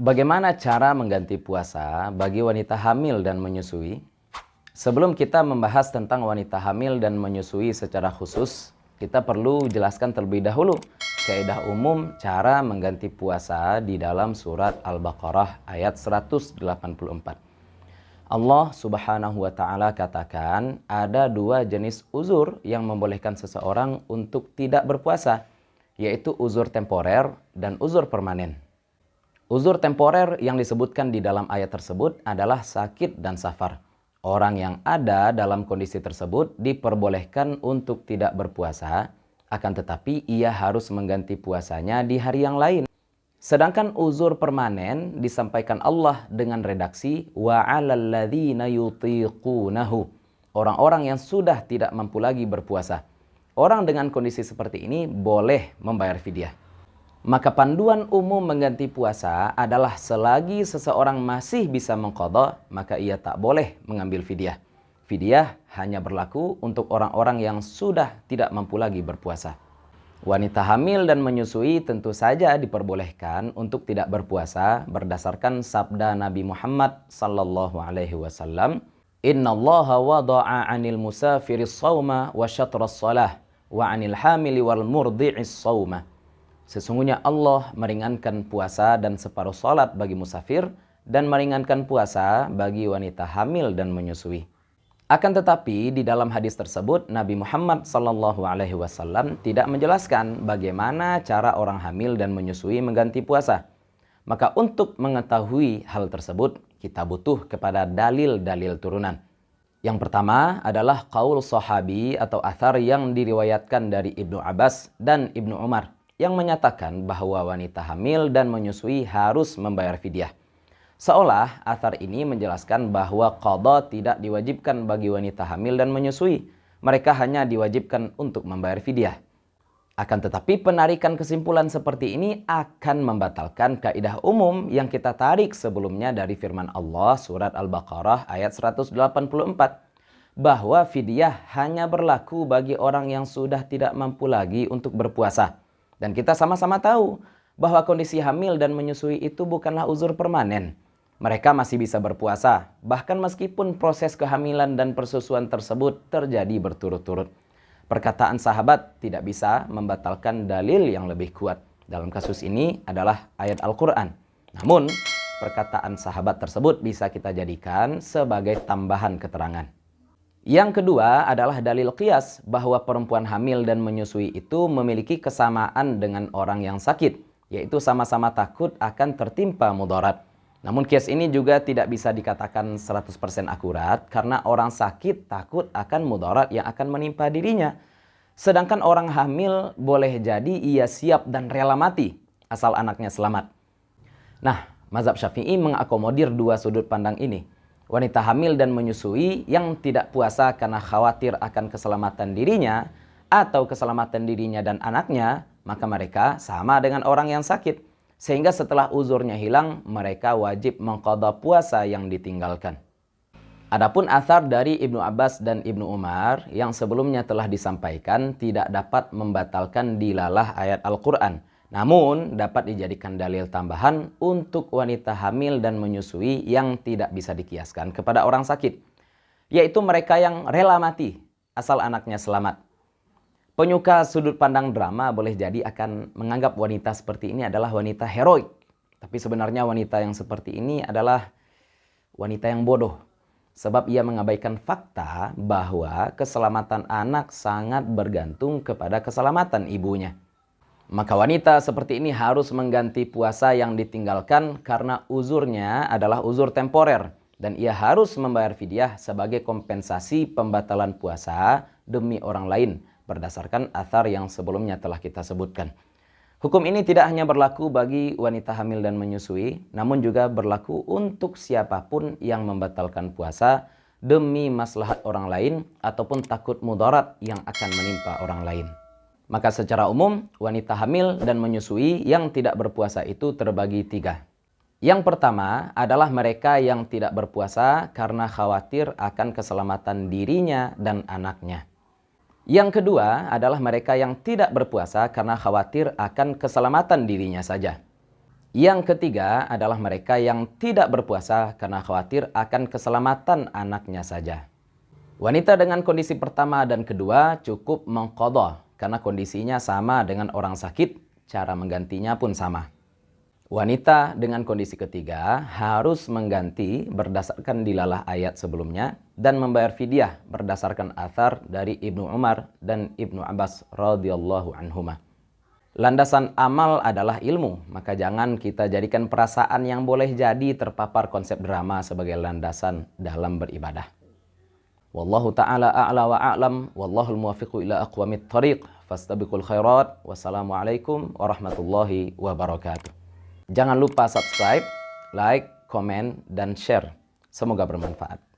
Bagaimana cara mengganti puasa bagi wanita hamil dan menyusui? Sebelum kita membahas tentang wanita hamil dan menyusui secara khusus, kita perlu jelaskan terlebih dahulu kaidah umum cara mengganti puasa di dalam surat Al-Baqarah ayat 184. Allah Subhanahu wa Ta'ala katakan ada dua jenis uzur yang membolehkan seseorang untuk tidak berpuasa, yaitu uzur temporer dan uzur permanen. Uzur temporer yang disebutkan di dalam ayat tersebut adalah sakit dan safar. Orang yang ada dalam kondisi tersebut diperbolehkan untuk tidak berpuasa, akan tetapi ia harus mengganti puasanya di hari yang lain. Sedangkan uzur permanen disampaikan Allah dengan redaksi wa 'alal ladzina yutiqunahu. Orang-orang yang sudah tidak mampu lagi berpuasa. Orang dengan kondisi seperti ini boleh membayar fidyah. Maka panduan umum mengganti puasa adalah selagi seseorang masih bisa mengqadha, maka ia tak boleh mengambil fidyah. Fidyah hanya berlaku untuk orang-orang yang sudah tidak mampu lagi berpuasa. Wanita hamil dan menyusui tentu saja diperbolehkan untuk tidak berpuasa berdasarkan sabda Nabi Muhammad sallallahu alaihi wasallam, "Innallaha wada'a 'anil musafiris shauma wa syatras shalah wa 'anil hamili wal murdi'is shauma." Sesungguhnya Allah meringankan puasa dan separuh salat bagi musafir dan meringankan puasa bagi wanita hamil dan menyusui. Akan tetapi di dalam hadis tersebut Nabi Muhammad SAW tidak menjelaskan bagaimana cara orang hamil dan menyusui mengganti puasa. Maka untuk mengetahui hal tersebut kita butuh kepada dalil-dalil turunan. Yang pertama adalah qaul sahabi atau athar yang diriwayatkan dari Ibnu Abbas dan Ibnu Umar, yang menyatakan bahwa wanita hamil dan menyusui harus membayar fidyah. Seolah athar ini menjelaskan bahwa qadha tidak diwajibkan bagi wanita hamil dan menyusui. Mereka hanya diwajibkan untuk membayar fidyah. Akan tetapi penarikan kesimpulan seperti ini akan membatalkan kaidah umum yang kita tarik sebelumnya dari firman Allah surat Al-Baqarah ayat 184. Bahwa fidyah hanya berlaku bagi orang yang sudah tidak mampu lagi untuk berpuasa. Dan kita sama-sama tahu bahwa kondisi hamil dan menyusui itu bukanlah uzur permanen. Mereka masih bisa berpuasa, bahkan meskipun proses kehamilan dan persusuan tersebut terjadi berturut-turut. Perkataan sahabat tidak bisa membatalkan dalil yang lebih kuat. Dalam kasus ini adalah ayat Al-Quran. Namun, perkataan sahabat tersebut bisa kita jadikan sebagai tambahan keterangan. Yang kedua adalah dalil qiyas bahwa perempuan hamil dan menyusui itu memiliki kesamaan dengan orang yang sakit, yaitu sama-sama takut akan tertimpa mudarat. Namun qiyas ini juga tidak bisa dikatakan 100% akurat karena orang sakit takut akan mudarat yang akan menimpa dirinya. Sedangkan orang hamil boleh jadi ia siap dan rela mati asal anaknya selamat. Nah, mazhab Syafi'i mengakomodir dua sudut pandang ini. Wanita hamil dan menyusui yang tidak puasa karena khawatir akan keselamatan dirinya atau keselamatan dirinya dan anaknya, maka mereka sama dengan orang yang sakit. Sehingga setelah uzurnya hilang, mereka wajib mengqadha puasa yang ditinggalkan. Adapun athar dari Ibnu Abbas dan Ibnu Umar yang sebelumnya telah disampaikan tidak dapat membatalkan dilalah ayat Al-Quran. Namun dapat dijadikan dalil tambahan untuk wanita hamil dan menyusui yang tidak bisa dikiaskan kepada orang sakit. Yaitu mereka yang rela mati asal anaknya selamat. Penyuka sudut pandang drama boleh jadi akan menganggap wanita seperti ini adalah wanita heroik. Tapi sebenarnya wanita yang seperti ini adalah wanita yang bodoh. Sebab ia mengabaikan fakta bahwa keselamatan anak sangat bergantung kepada keselamatan ibunya. Maka wanita seperti ini harus mengganti puasa yang ditinggalkan karena uzurnya adalah uzur temporer. Dan ia harus membayar fidyah sebagai kompensasi pembatalan puasa demi orang lain berdasarkan athar yang sebelumnya telah kita sebutkan. Hukum ini tidak hanya berlaku bagi wanita hamil dan menyusui, namun juga berlaku untuk siapapun yang membatalkan puasa demi maslahat orang lain ataupun takut mudarat yang akan menimpa orang lain. Maka secara umum, wanita hamil dan menyusui yang tidak berpuasa itu terbagi tiga. Yang pertama adalah mereka yang tidak berpuasa karena khawatir akan keselamatan dirinya dan anaknya. Yang kedua adalah mereka yang tidak berpuasa karena khawatir akan keselamatan dirinya saja. Yang ketiga adalah mereka yang tidak berpuasa karena khawatir akan keselamatan anaknya saja. Wanita dengan kondisi pertama dan kedua cukup mengqadha karena kondisinya sama dengan orang sakit, cara menggantinya pun sama. Wanita dengan kondisi ketiga harus mengganti berdasarkan dilalah ayat sebelumnya dan membayar fidyah berdasarkan athar dari Ibnu Umar dan Ibnu Abbas radhiyallahu anhuma. Landasan amal adalah ilmu, maka jangan kita jadikan perasaan yang boleh jadi terpapar konsep drama sebagai landasan dalam beribadah. Wallahu ta'ala a'la wa a'lam, wallahul muwaffiqu ila aqwamit thariq, fastabiqul khairat, wassalamualaikum warahmatullahi wabarakatuh. Jangan lupa subscribe, like, komen, dan share. Semoga bermanfaat.